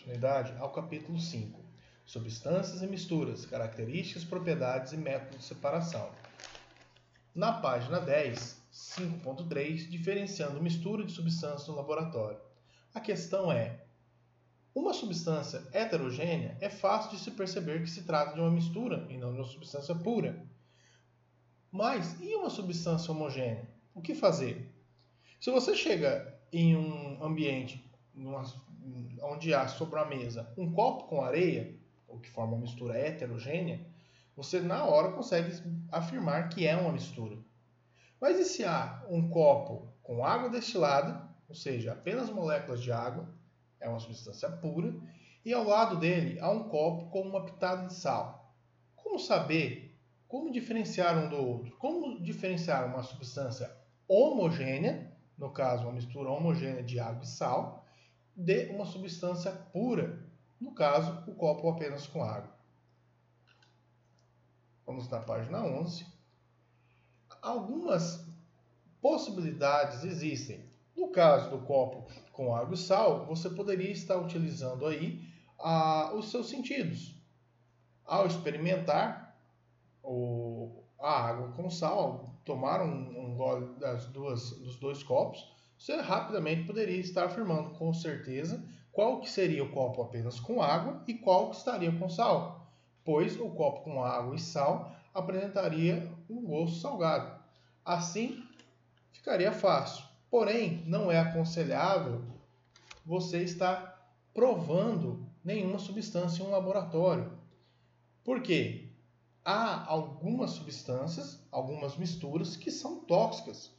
continuidade ao capítulo 5, Substâncias e misturas, características, propriedades e método de separação. Na página 10, 5.3, diferenciando mistura de substâncias no laboratório. A questão é: uma substância heterogênea é fácil de se perceber que se trata de uma mistura e não de uma substância pura. Mas e uma substância homogênea? O que fazer? Se você chega em um ambiente onde há sobre a mesa um copo com areia, o que forma uma mistura heterogênea, você na hora consegue afirmar que é uma mistura. Mas e se há um copo com água destilada, ou seja, apenas moléculas de água, é uma substância pura, e ao lado dele há um copo com uma pitada de sal? Como saber, como diferenciar um do outro? Como diferenciar uma substância homogênea, no caso uma mistura homogênea de água e sal, de uma substância pura, no caso o copo apenas com água? Vamos na página 11. Algumas possibilidades existem. No caso do copo com água e sal, você poderia estar utilizando aí os seus sentidos. Ao experimentar a água com sal, tomar um gole dos dois copos, você rapidamente poderia estar afirmando com certeza qual que seria o copo apenas com água e qual que estaria com sal, pois o copo com água e sal apresentaria um gosto salgado. Assim, ficaria fácil. Porém, não é aconselhável você estar provando nenhuma substância em um laboratório. Por quê? Há algumas substâncias, algumas misturas que são tóxicas.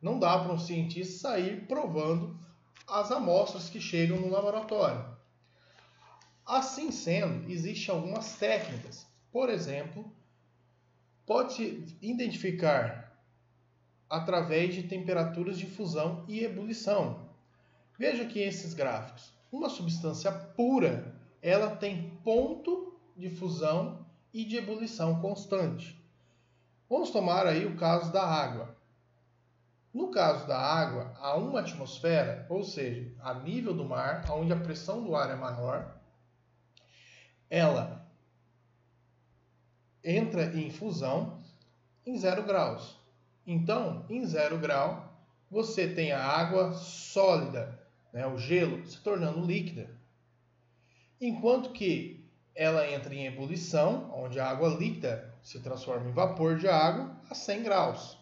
Não dá para um cientista sair provando as amostras que chegam no laboratório. Assim sendo, existem algumas técnicas. Por exemplo, pode-se identificar através de temperaturas de fusão e ebulição. Veja aqui esses gráficos. Uma substância pura, ela tem ponto de fusão e de ebulição constante. Vamos tomar aí o caso da água. No caso da água, a 1 atmosfera, ou seja, a nível do mar, onde a pressão do ar é maior, ela entra em fusão em 0 graus. Então, em 0 grau, você tem a água sólida, o gelo, se tornando líquida. Enquanto que ela entra em ebulição, onde a água líquida se transforma em vapor de água, a 100 graus.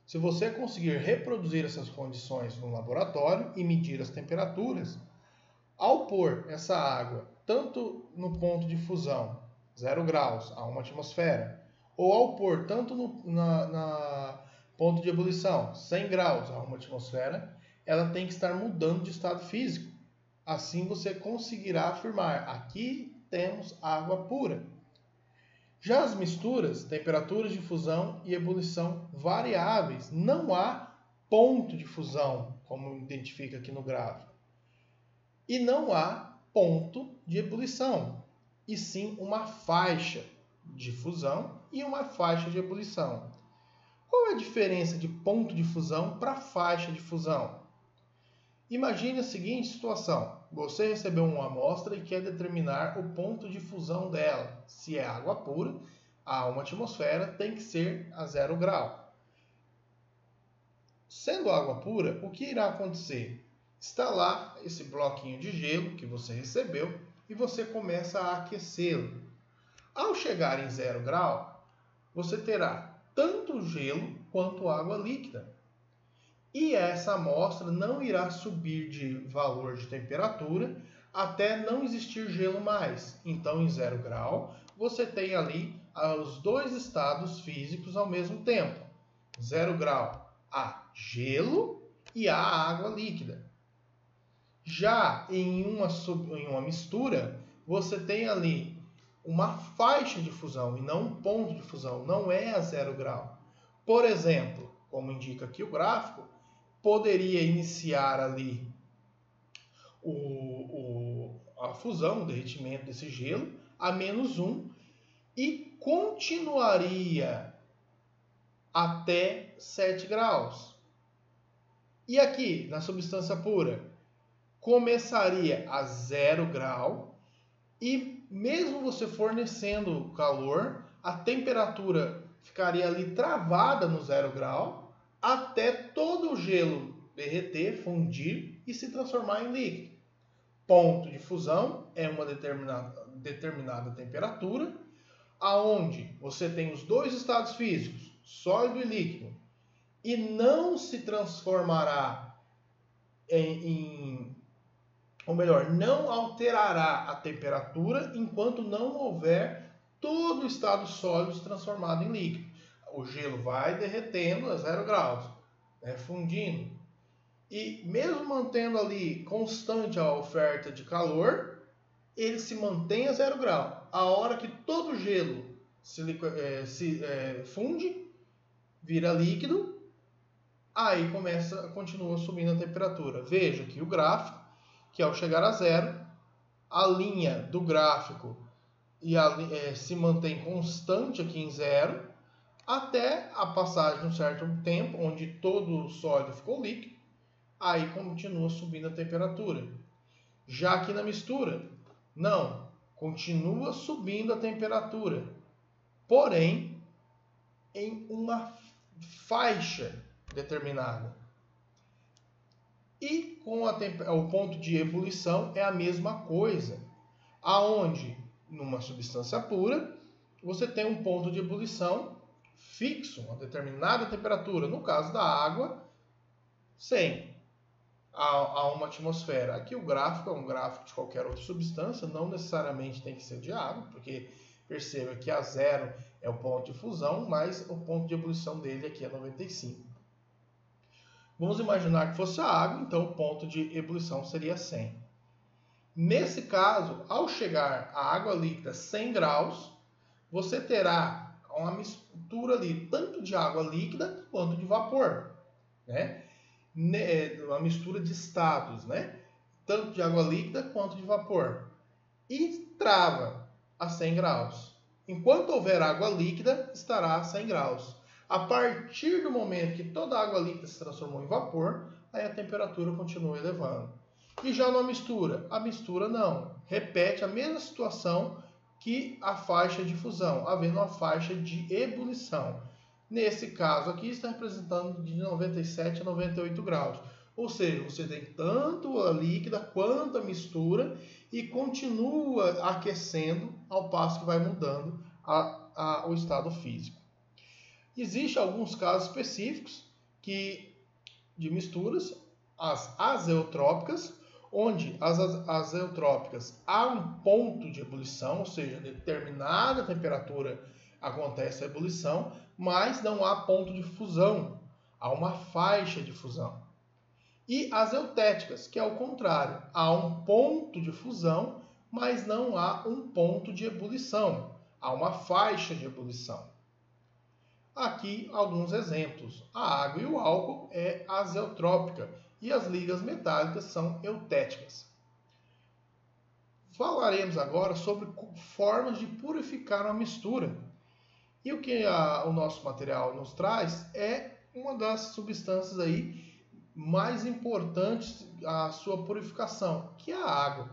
Se você conseguir reproduzir essas condições no laboratório e medir as temperaturas, ao pôr essa água tanto no ponto de fusão, 0 graus, a 1 atmosfera, ou ao pôr tanto na ponto de ebulição, 100 graus a 1 atmosfera, ela tem que estar mudando de estado físico. Assim você conseguirá afirmar: aqui temos água pura. Já as misturas, temperaturas de fusão e ebulição variáveis, não há ponto de fusão, como identifica aqui no gráfico. E não há ponto de ebulição, e sim uma faixa de fusão e uma faixa de ebulição. Qual é a diferença de ponto de fusão para faixa de fusão? Imagine a seguinte situação: você recebeu uma amostra e quer determinar o ponto de fusão dela. Se é água pura, a 1 atmosfera tem que ser a 0 grau. Sendo água pura, o que irá acontecer? Está lá esse bloquinho de gelo que você recebeu e você começa a aquecê-lo. Ao chegar em 0 grau, você terá tanto gelo quanto água líquida. E essa amostra não irá subir de valor de temperatura até não existir gelo mais. Então, em 0 grau, você tem ali os dois estados físicos ao mesmo tempo. 0 grau, há gelo e há água líquida. Já em uma mistura, você tem ali uma faixa de fusão e não um ponto de fusão, não é a 0 grau. Por exemplo, como indica aqui o gráfico, poderia iniciar ali a fusão, o derretimento desse gelo, a -1 e continuaria até 7 graus. E aqui, na substância pura, começaria a 0 grau e mesmo você fornecendo calor, a temperatura ficaria ali travada no 0 grau até todo o gelo derreter, fundir e se transformar em líquido. Ponto de fusão é uma determinada temperatura, aonde você tem os dois estados físicos, sólido e líquido, e não se transformará ou melhor, não alterará a temperatura enquanto não houver todo o estado sólido transformado em líquido. O gelo vai derretendo a 0 graus, né, fundindo. E mesmo mantendo ali constante a oferta de calor, ele se mantém a 0 grau. A hora que todo o gelo funde, vira líquido, aí continua subindo a temperatura. Veja que o gráfico, que ao chegar a 0, a linha do gráfico se mantém constante aqui em 0, até a passagem de um certo tempo, onde todo o sólido ficou líquido, aí continua subindo a temperatura. Já aqui na mistura, não, continua subindo a temperatura, porém em uma faixa determinada. E com o ponto de ebulição é a mesma coisa, aonde numa substância pura você tem um ponto de ebulição fixo, uma determinada temperatura, no caso da água, 100 a uma atmosfera. Aqui o gráfico é um gráfico de qualquer outra substância, não necessariamente tem que ser de água, porque perceba que a 0 é o ponto de fusão, mas o ponto de ebulição dele aqui é 95. Vamos imaginar que fosse a água, então o ponto de ebulição seria 100. Nesse caso, ao chegar a água líquida a 100 graus, você terá uma mistura ali, tanto de água líquida quanto de vapor, né? Uma mistura de estados, né? Tanto de água líquida quanto de vapor. E trava a 100 graus. Enquanto houver água líquida, estará a 100 graus. A partir do momento que toda a água líquida se transformou em vapor, aí a temperatura continua elevando. E já na mistura? A mistura não. Repete a mesma situação que a faixa de fusão, havendo uma faixa de ebulição. Nesse caso aqui está representando de 97 a 98 graus. Ou seja, você tem tanto a líquida quanto a mistura e continua aquecendo ao passo que vai mudando o estado físico. Existem alguns casos específicos de misturas, as azeotrópicas, onde as azeotrópicas há um ponto de ebulição, ou seja, determinada temperatura acontece a ebulição, mas não há ponto de fusão, há uma faixa de fusão. E as eutéticas, que é o contrário, há um ponto de fusão, mas não há um ponto de ebulição, há uma faixa de ebulição. Aqui alguns exemplos. A água e o álcool é azeotrópica e as ligas metálicas são eutéticas. Falaremos agora sobre formas de purificar uma mistura. E o que o nosso material nos traz é uma das substâncias aí mais importantes a sua purificação, que é a água.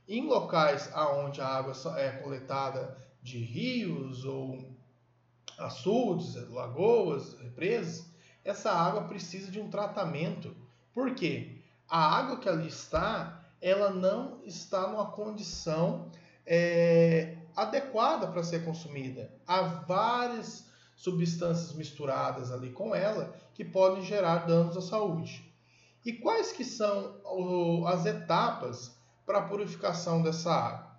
Em locais onde a água é coletada de rios ou açudes, lagoas, represas, essa água precisa de um tratamento. Por quê? A água que ali está, ela não está numa condição adequada para ser consumida. Há várias substâncias misturadas ali com ela que podem gerar danos à saúde. E quais que são as etapas para a purificação dessa água?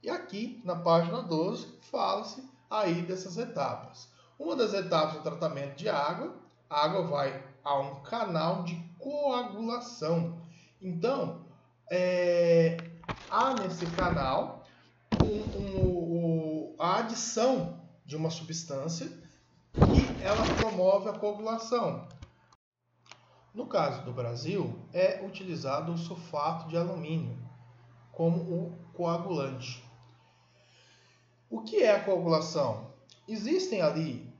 E aqui, na página 12, fala-se aí dessas etapas. Uma das etapas do tratamento de água, a água vai a um canal de coagulação. Então, há nesse canal a adição de uma substância que ela promove a coagulação. No caso do Brasil, é utilizado o sulfato de alumínio como o coagulante. O que é a coagulação? Existem ali,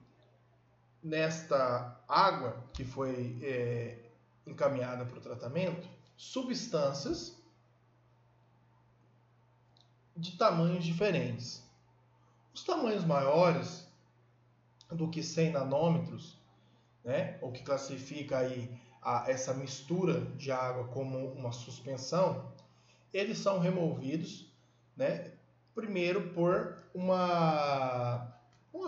nesta água que foi encaminhada para o tratamento substâncias de tamanhos diferentes. Os tamanhos maiores do que 100 nanômetros, né, o que classifica aí essa mistura de água como uma suspensão, eles são removidos, né, primeiro por uma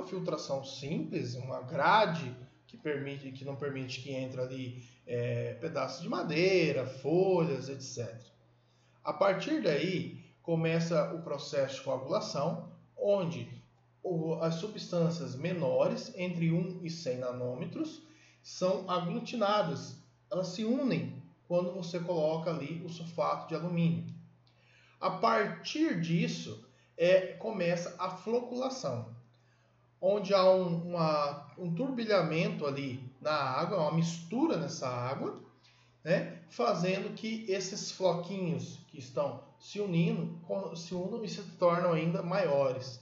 filtração simples, uma grade que não permite que entre ali pedaços de madeira, folhas, etc. A partir daí começa o processo de coagulação, onde as substâncias menores, entre 1 e 100 nanômetros, são aglutinadas. Elas se unem quando você coloca ali o sulfato de alumínio. A partir disso, começa a floculação, onde há um turbilhamento ali na água, uma mistura nessa água, né, fazendo que esses floquinhos que estão se unam e se tornam ainda maiores.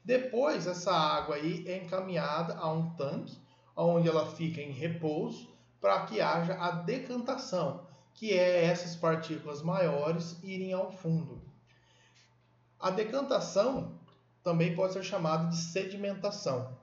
Depois, essa água aí é encaminhada a um tanque, onde ela fica em repouso, para que haja a decantação, que é essas partículas maiores irem ao fundo. A decantação também pode ser chamada de sedimentação.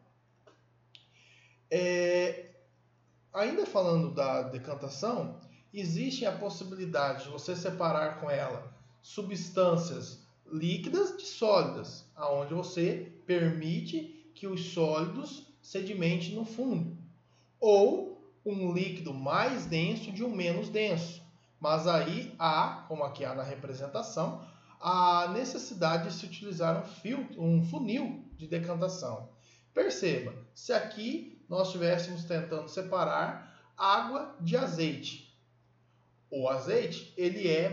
Ainda falando da decantação, existe a possibilidade de você separar com ela substâncias líquidas de sólidas, aonde você permite que os sólidos sedimentem no fundo, ou um líquido mais denso de um menos denso. Mas aí há, como aqui há na representação, a necessidade de se utilizar um funil de decantação. Perceba, se aqui nós estivéssemos tentando separar água de azeite. O azeite ele é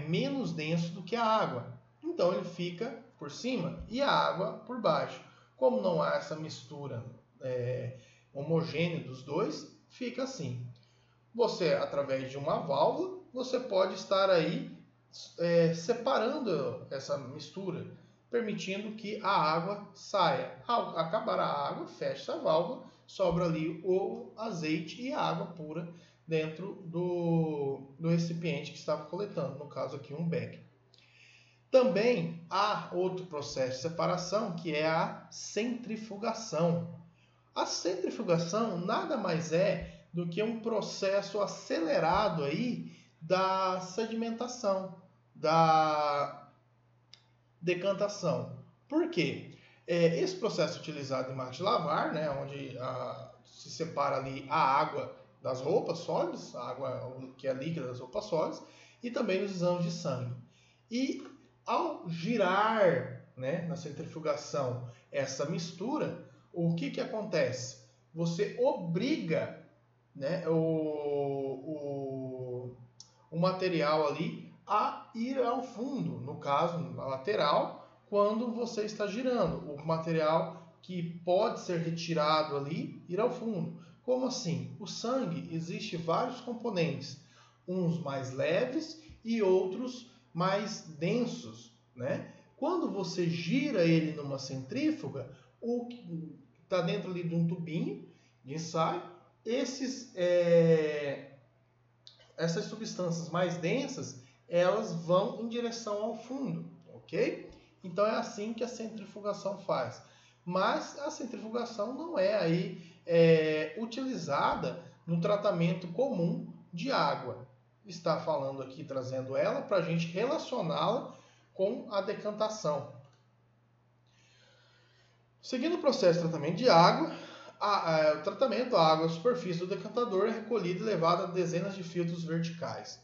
menos denso do que a água, então ele fica por cima e a água por baixo. Como não há essa mistura homogênea dos dois, fica assim. Você, através de uma válvula, você pode estar aí separando essa mistura, permitindo que a água saia. Ao acabar a água, fecha a válvula, sobra ali o azeite e a água pura dentro do recipiente que estava coletando, no caso aqui um becker. Também há outro processo de separação, que é a centrifugação. A centrifugação nada mais é do que um processo acelerado aí da sedimentação, da decantação. Por quê? Esse processo utilizado em máquina de lavar, né, onde se separa ali a água das roupas sólidas, a água que é líquida das roupas sólidas, e também nos exames de sangue. E ao girar, né, na centrifugação essa mistura, o que acontece? Você obriga, né, o material ali a ir ao fundo, no caso, na lateral, quando você está girando. O material que pode ser retirado ali, ir ao fundo. Como assim? O sangue, existe vários componentes, uns mais leves e outros mais densos, né? Quando você gira ele numa centrífuga, o que está dentro ali de um tubinho de ensaio, essas substâncias mais densas, elas vão em direção ao fundo, ok? Então é assim que a centrifugação faz. Mas a centrifugação não é aí utilizada no tratamento comum de água. Está falando aqui, trazendo ela para a gente relacioná-la com a decantação. Seguindo o processo de tratamento de água, o tratamento da água à superfície do decantador é recolhida e levada a dezenas de filtros verticais,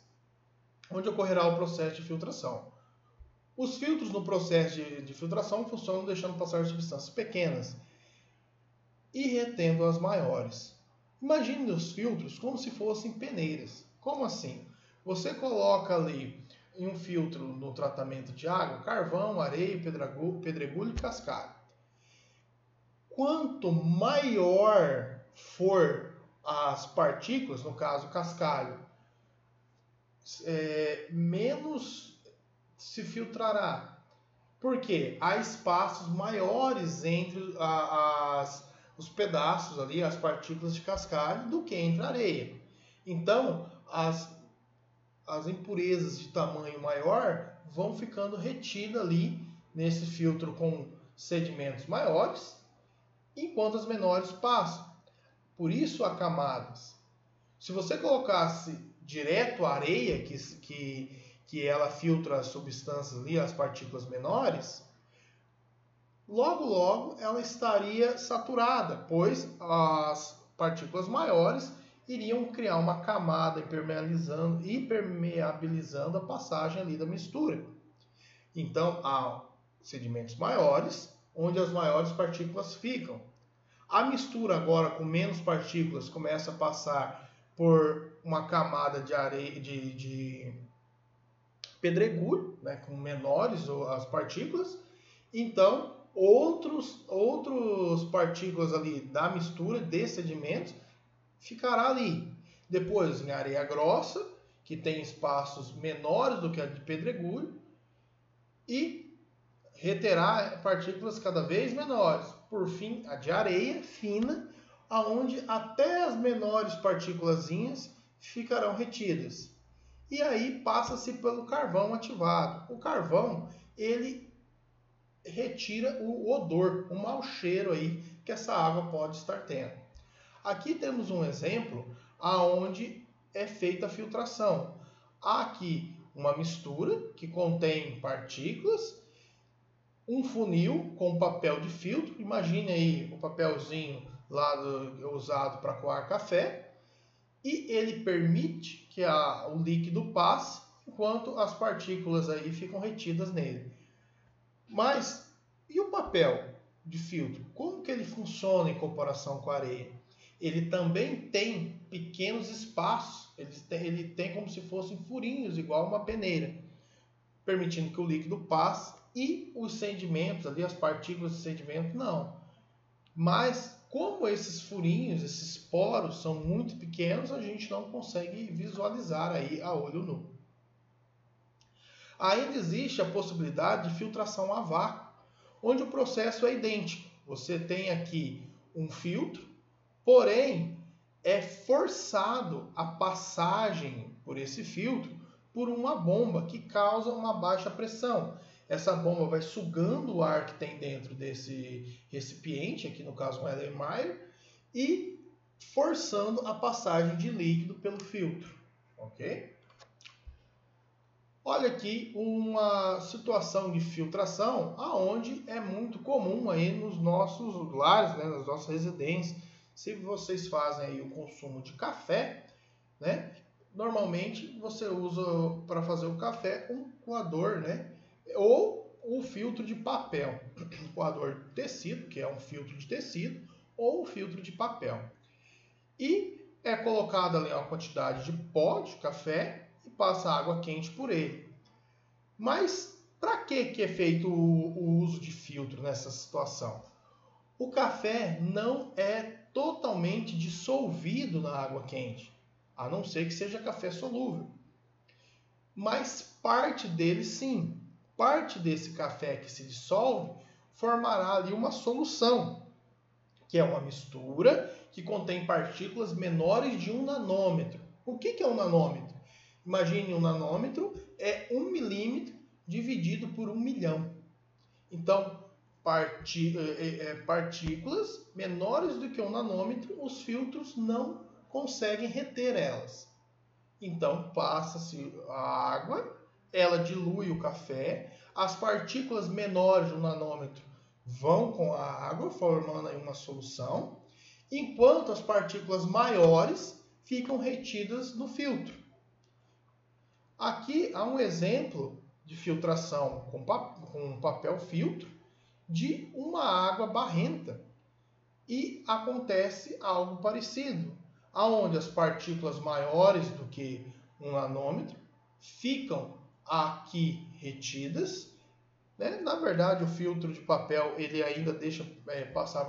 onde ocorrerá o processo de filtração. Os filtros no processo de filtração funcionam deixando passar substâncias pequenas e retendo as maiores. Imagine os filtros como se fossem peneiras. Como assim? Você coloca ali em um filtro no tratamento de água carvão, areia, pedregulho e cascalho. Quanto maior for as partículas, no caso cascalho, menos se filtrará. Porque há espaços maiores entre os pedaços ali, as partículas de cascalho, do que entre a areia. Então, as impurezas de tamanho maior vão ficando retidas ali nesse filtro com sedimentos maiores, enquanto as menores passam. Por isso há camadas. Se você colocasse direto a areia, que ela filtra as substâncias ali, as partículas menores, logo ela estaria saturada, pois as partículas maiores iriam criar uma camada impermeabilizando a passagem ali da mistura. Então há sedimentos maiores, onde as maiores partículas ficam. A mistura agora com menos partículas começa a passar por uma camada de areia, de pedregulho, né, com menores as partículas. Então, outros partículas ali da mistura de sedimentos ficará ali. Depois, em areia grossa, que tem espaços menores do que a de pedregulho, e reterá partículas cada vez menores. Por fim, a de areia fina, aonde até as menores partículazinhas ficarão retidas. E aí passa-se pelo carvão ativado. O carvão, ele retira o odor, o mau cheiro aí que essa água pode estar tendo. Aqui temos um exemplo aonde é feita a filtração. Há aqui uma mistura que contém partículas, um funil com papel de filtro. Imagine aí o papelzinho lá usado para coar café, e ele permite que o líquido passe enquanto as partículas aí ficam retidas nele. Mas e o papel de filtro? Como que ele funciona em comparação com a areia? Ele também tem pequenos espaços, ele tem como se fossem furinhos, igual uma peneira, permitindo que o líquido passe, e os sedimentos ali, as partículas de sedimento, não. Mas como esses furinhos, esses poros são muito pequenos, a gente não consegue visualizar aí a olho nu. Ainda existe a possibilidade de filtração a vácuo, onde o processo é idêntico. Você tem aqui um filtro, porém é forçado a passagem por esse filtro por uma bomba que causa uma baixa pressão. Essa bomba vai sugando o ar que tem dentro desse recipiente, aqui no caso um Erlenmeyer, e forçando a passagem de líquido pelo filtro. Ok? Olha aqui uma situação de filtração aonde é muito comum aí nos nossos lares, né, nas nossas residências. Se vocês fazem aí o consumo de café, né, normalmente você usa para fazer o café um coador, né, ou o filtro de papel, coador de tecido, que é um filtro de tecido, ou o filtro de papel. E é colocada ali uma quantidade de pó de café e passa água quente por ele. Mas para que é feito o uso de filtro nessa situação? O café não é totalmente dissolvido na água quente, a não ser que seja café solúvel. Mas parte dele sim. Parte desse café que se dissolve formará ali uma solução, que é uma mistura que contém partículas menores de 1 nanômetro. O que é 1 nanômetro? Imagine, 1 nanômetro é 1 milímetro dividido por 1 milhão. Então, partículas menores do que 1 nanômetro, os filtros não conseguem reter elas. Então, passa-se a água, ela dilui o café, as partículas menores de 1 nanômetro vão com a água, formando aí uma solução, enquanto as partículas maiores ficam retidas no filtro. Aqui há um exemplo de filtração com papel filtro de uma água barrenta. E acontece algo parecido, aonde as partículas maiores do que 1 nanômetro ficam aqui retidas, né? Na verdade, o filtro de papel ele ainda deixa passar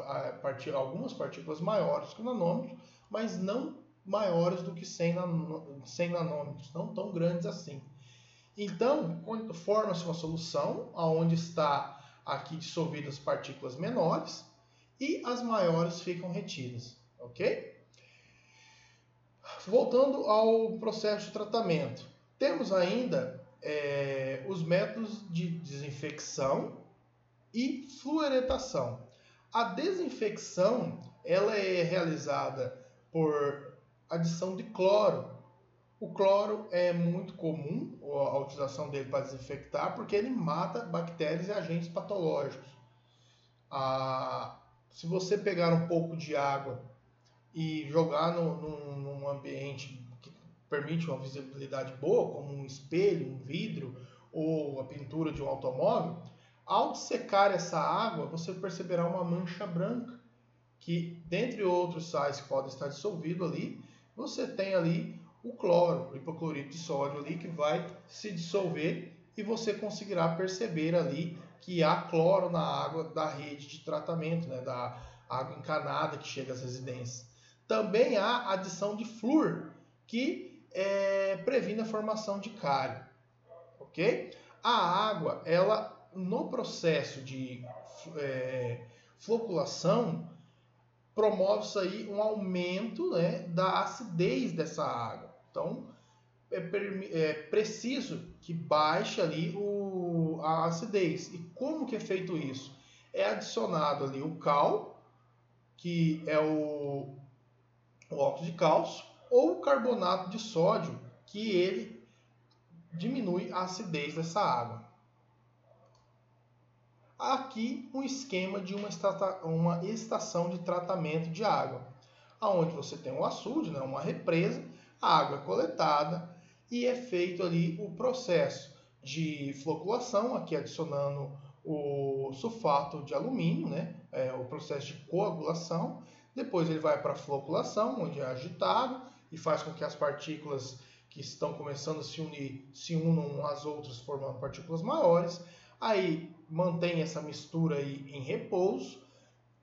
algumas partículas maiores que 1 nanômetro, mas não maiores do que 100 nanômetros, não tão grandes assim. Então, forma-se uma solução onde está aqui dissolvidas partículas menores e as maiores ficam retidas, ok? Voltando ao processo de tratamento, temos ainda os métodos de desinfecção e fluoretação. A desinfecção ela é realizada por adição de cloro. O cloro é muito comum a utilização dele para desinfectar porque ele mata bactérias e agentes patológicos. Se você pegar um pouco de água e jogar num ambiente que permite uma visibilidade boa, como um espelho, um vidro ou a pintura de um automóvel, ao secar essa água, você perceberá uma mancha branca, que dentre outros sais que podem estar dissolvidos ali, você tem ali o cloro, o hipoclorito de sódio ali, que vai se dissolver e você conseguirá perceber ali que há cloro na água da rede de tratamento, né, da água encanada que chega às residências. Também há adição de flúor, que previne a formação de cárie, ok? A água, ela no processo de floculação, promove-se aí um aumento, né, da acidez dessa água. Então, é preciso que baixe ali a acidez. E como que é feito isso? É adicionado ali o cal, que é o óxido de cálcio, ou o carbonato de sódio, que ele diminui a acidez dessa água. Aqui um esquema de uma estação de tratamento de água, onde você tem um açude, né, uma represa, a água é coletada e é feito ali o processo de floculação, aqui adicionando o sulfato de alumínio, né, o processo de coagulação. Depois ele vai para a floculação, onde é agitado e faz com que as partículas que estão começando a se unir se unam às outras, formando partículas maiores. Aí mantém essa mistura aí em repouso.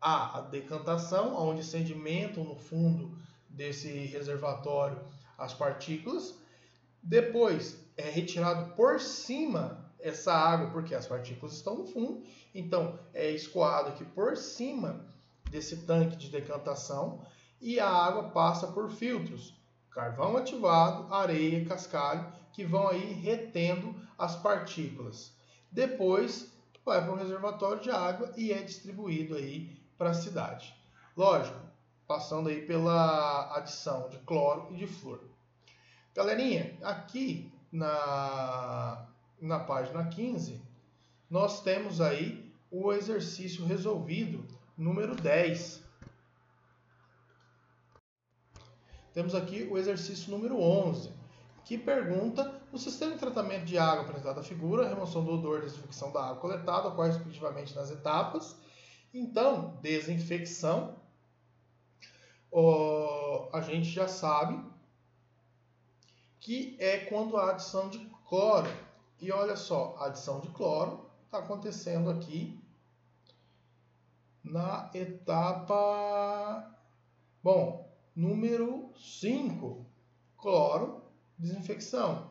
Há a decantação, onde sedimentam no fundo desse reservatório as partículas. Depois é retirado por cima essa água, porque as partículas estão no fundo. Então é escoado aqui por cima desse tanque de decantação e a água passa por filtros, carvão ativado, areia, cascalho, que vão aí retendo as partículas. Depois vai para um reservatório de água e é distribuído aí para a cidade. Lógico, passando aí pela adição de cloro e de flúor. Galerinha, aqui na página 15, nós temos aí o exercício resolvido número 10. Temos aqui o exercício número 11, que pergunta: no sistema de tratamento de água apresentado a figura, a remoção do odor e desinfecção da água coletada ocorre respectivamente nas etapas. Então, desinfecção, a gente já sabe que é quando há adição de cloro. E olha só, a adição de cloro está acontecendo aqui na etapa, número 5, cloro, desinfecção.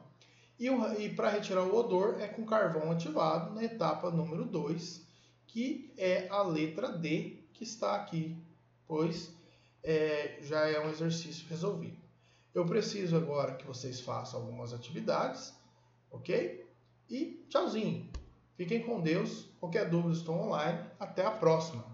E para retirar o odor é com carvão ativado na etapa número 2, que é a letra D que está aqui, pois já é um exercício resolvido. Eu preciso agora que vocês façam algumas atividades, ok? E tchauzinho. Fiquem com Deus. Qualquer dúvida, estou online. Até a próxima.